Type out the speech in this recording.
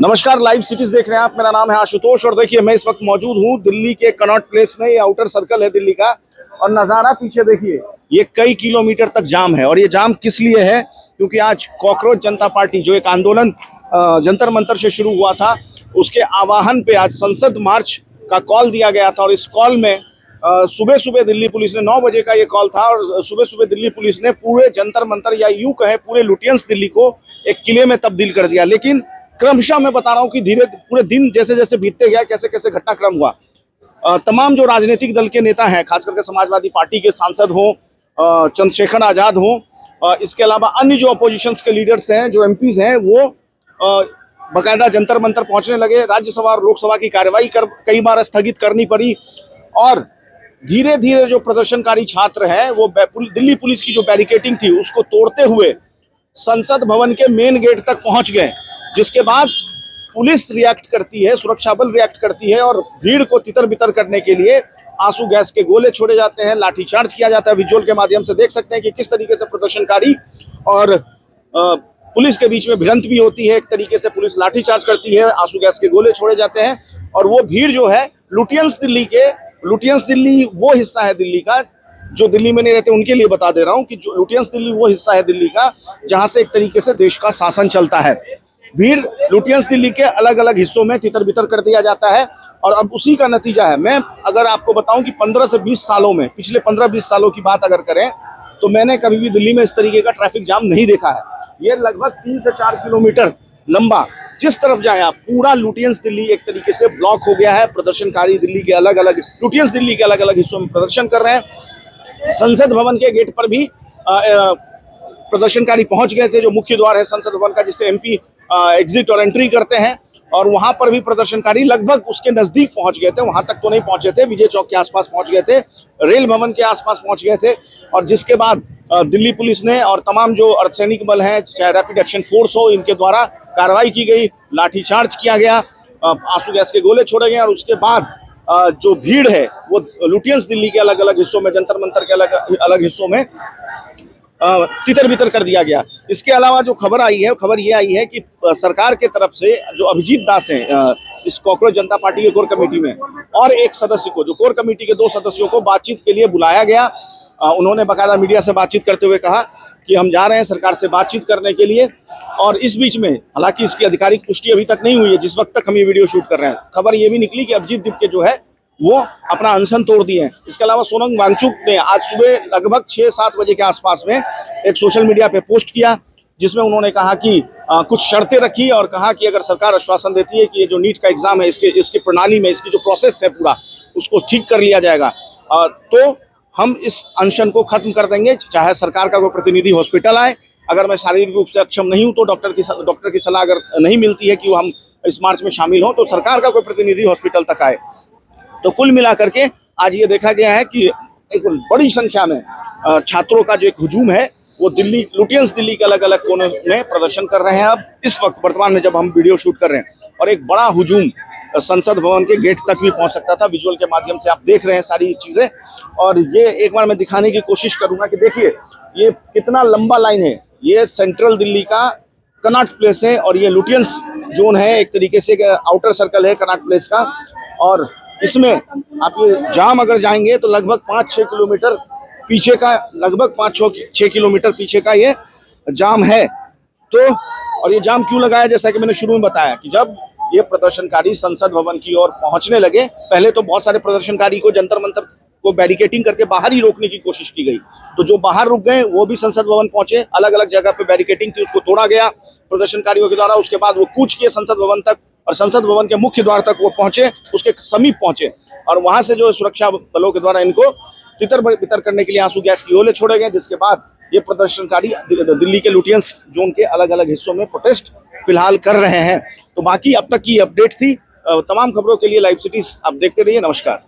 नमस्कार, live cities देख रहे हैं आप। मेरा नाम है आशुतोष और देखिए मैं इस वक्त मौजूद हूँ दिल्ली के कनॉट प्लेस में। ये आउटर सर्कल है दिल्ली का और नज़ारा पीछे देखिए, ये कई किलोमीटर तक जाम है। और ये जाम किस लिए है? क्योंकि आज कॉकरोच जनता पार्टी जो एक आंदोलन जंतर मंतर से शुरू हुआ था, उसके आह्वान पे आज संसद मार्च का कॉल दिया गया था। और इस कॉल में सुबह सुबह दिल्ली पुलिस ने 9 बजे का ये कॉल था और सुबह सुबह दिल्ली पुलिस ने पूरे जंतर मंतर या यूं कहे पूरे लुटियंस दिल्ली को एक किले में तब्दील कर दिया। लेकिन क्रमशः मैं बता रहा हूं कि धीरे पूरे दिन जैसे जैसे बीतते गया, कैसे कैसे घटनाक्रम हुआ। तमाम जो राजनीतिक दल के नेता हैं, खास करके समाजवादी पार्टी के सांसद हों, चंद्रशेखर आजाद हों, इसके अलावा अन्य जो अपोजिशंस के लीडर्स हैं, जो एमपीज हैं, वो बाकायदा जंतर मंतर पहुंचने लगे। राज्यसभा और लोकसभा की कार्यवाही कई बार स्थगित करनी पड़ी और धीरे धीरे जो प्रदर्शनकारी छात्र हैं वो दिल्ली पुलिस की जो बैरिकेडिंग थी उसको तोड़ते हुए संसद भवन के मेन गेट तक पहुंच गए। जिसके बाद पुलिस रिएक्ट करती है, सुरक्षा बल रिएक्ट करती है और भीड़ को तितर बितर करने के लिए आंसू गैस के गोले छोड़े जाते हैं, लाठीचार्ज किया जाता है। विजुअल के माध्यम से देख सकते हैं कि किस तरीके से प्रदर्शनकारी और पुलिस के बीच में भिड़ंत भी होती है। एक तरीके से पुलिस लाठीचार्ज करती है, आंसू गैस के गोले छोड़े जाते हैं। और वो भीड़ जो है लुटियंस दिल्ली वो हिस्सा है दिल्ली का जो दिल्ली में नहीं रहते, उनके लिए बता दे रहा हूं कि जो लुटियंस दिल्ली वो हिस्सा है दिल्ली का जहां से एक तरीके से देश का शासन चलता है। भीड़ लुटियंस दिल्ली के अलग अलग हिस्सों में तितर बितर कर दिया जाता है और अब उसी का नतीजा है। मैं अगर आपको बताऊं कि 15 से 20 सालों में, पिछले 15-20 सालों की बात अगर करें तो मैंने कभी भी दिल्ली में इस तरीके का ट्रैफिक जाम नहीं देखा है। ये लगभग 3 से 4 किलोमीटर लंबा, जिस तरफ जाए आप, पूरा लुटियंस दिल्ली एक तरीके से ब्लॉक हो गया है। प्रदर्शनकारी दिल्ली के लुटियंस दिल्ली के अलग अलग हिस्सों में प्रदर्शन कर रहे हैं। संसद भवन के गेट पर भी प्रदर्शनकारी पहुंच गए थे, जो मुख्य द्वार है संसद भवन का, जिससे एमपी एग्जिट और एंट्री करते हैं। और वहां पर भी प्रदर्शनकारी लगभग उसके नजदीक पहुंच गए थे, वहां तक तो नहीं पहुंचे थे, विजय चौक के आसपास पहुंच गए थे, रेल भवन के आसपास पहुंच गए थे। और जिसके बाद दिल्ली पुलिस ने और तमाम जो अर्धसैनिक बल हैं, चाहे रैपिड एक्शन फोर्स हो, इनके द्वारा कार्रवाई की गई, लाठीचार्ज किया गया, आंसू गैस के गोले छोड़े गए। और उसके बाद जो भीड़ है वो लुटियंस दिल्ली के अलग अलग हिस्सों में, जंतर मंतर के अलग अलग हिस्सों में तितर बितर कर दिया गया। इसके अलावा जो खबर ये आई है कि सरकार के तरफ से जो अभिजीत दास हैं इस कॉकरोच जनता पार्टी के कोर कमेटी में, और एक सदस्य को, जो कोर कमेटी के 2 सदस्यों को बातचीत के लिए बुलाया गया। उन्होंने बाकायदा मीडिया से बातचीत करते हुए कहा कि हम जा रहे हैं सरकार से बातचीत करने के लिए। और इस बीच में, हालांकि इसकी आधिकारिक पुष्टि अभी तक नहीं हुई है, जिस वक्त तक हम ये वीडियो शूट कर रहे हैं, खबर ये भी निकली कि अभिजीत दिप जो है वो अपना अनशन तोड़ दिए हैं। इसके अलावा सोनम वांगचुक ने आज सुबह लगभग 6-7 बजे के आसपास में एक सोशल मीडिया पे पोस्ट किया, जिसमें उन्होंने कहा कि कुछ शर्तें रखी और कहा कि अगर सरकार आश्वासन देती है कि ये जो नीट का एग्जाम है, इसकी प्रणाली में, इसकी जो प्रोसेस है पूरा, उसको ठीक कर लिया जाएगा, तो हम इस अनशन को खत्म कर देंगे। चाहे सरकार का कोई प्रतिनिधि हॉस्पिटल आए, अगर मैं शारीरिक रूप से अक्षम नहीं हूं तो डॉक्टर की सलाह अगर नहीं मिलती है कि हम इस मार्च में शामिल हों, तो सरकार का कोई प्रतिनिधि हॉस्पिटल तक आए। तो कुल मिलाकर के आज ये देखा गया है कि एक बड़ी संख्या में छात्रों का जो एक हुजूम है वो लुटियंस दिल्ली के अलग अलग कोनों में प्रदर्शन कर रहे हैं। अब इस वक्त वर्तमान में जब हम वीडियो शूट कर रहे हैं, और एक बड़ा हुजूम संसद भवन के गेट तक भी पहुंच सकता था। विजुअल के माध्यम से आप देख रहे हैं सारी चीजें। और ये एक बार मैं दिखाने की कोशिश करूंगा कि देखिए ये कितना लंबा लाइन है। ये सेंट्रल दिल्ली का कनॉट प्लेस है और ये लुटियंस जोन है, एक तरीके से आउटर सर्कल है कनॉट प्लेस का। और इसमें आप ये जाम अगर जाएंगे तो लगभग 5-6 किलोमीटर पीछे का, लगभग 5-6 किलोमीटर पीछे का ये जाम है। तो और ये जाम क्यों लगाया, जैसा कि मैंने शुरू में बताया कि जब ये प्रदर्शनकारी संसद भवन की ओर पहुंचने लगे, पहले तो बहुत सारे प्रदर्शनकारी को जंतर मंतर को बैरिकेडिंग करके बाहर ही रोकने की कोशिश की गई। तो जो बाहर रुक गए वो भी संसद भवन पहुंचे, अलग अलग जगह पे बैरिकेडिंग थी उसको तोड़ा गया प्रदर्शनकारियों के द्वारा। उसके बाद वो कूच किए संसद भवन तक और संसद भवन के मुख्य द्वार तक वो पहुंचे, उसके समीप पहुंचे। और वहां से जो सुरक्षा बलों के द्वारा इनको तितर बितर करने के लिए आंसू गैस के गोले छोड़े गए। जिसके बाद ये प्रदर्शनकारी दिल्ली के लुटियंस जोन के अलग अलग हिस्सों में प्रोटेस्ट फिलहाल कर रहे हैं। तो बाकी अब तक की अपडेट थी। तमाम खबरों के लिए लाइव सिटीज आप देखते रहिए। नमस्कार।